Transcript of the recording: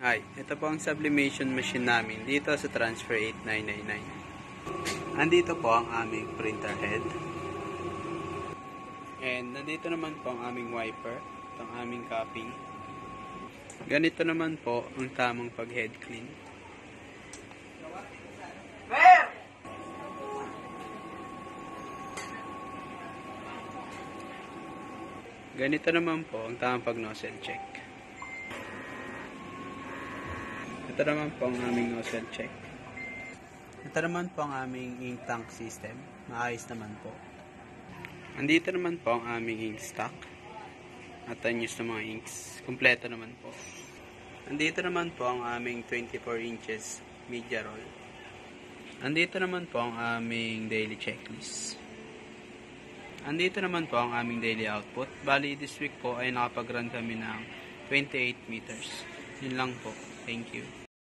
Hi, ito po ang sublimation machine namin dito sa Transfer 8999. Andito po ang aming printer head. And nandito naman po ang aming wiper, itong aming copy. Ganito naman po ang tamang pag-head clean. Ganito naman po ang tamang pag-nozzle check. Ito naman po ang aming nozzle check. Ito naman po ang aming ink tank system. Maayos naman po. Andito naman po ang aming ink stock. At unused na mga inks. Kompleto naman po. Andito naman po ang aming 24 inches media roll. Andito naman po ang aming daily checklist. Andito naman po ang aming daily output. Bali, this week po ay nakapag-run kami ng 28 meters. Yun lang po. Thank you.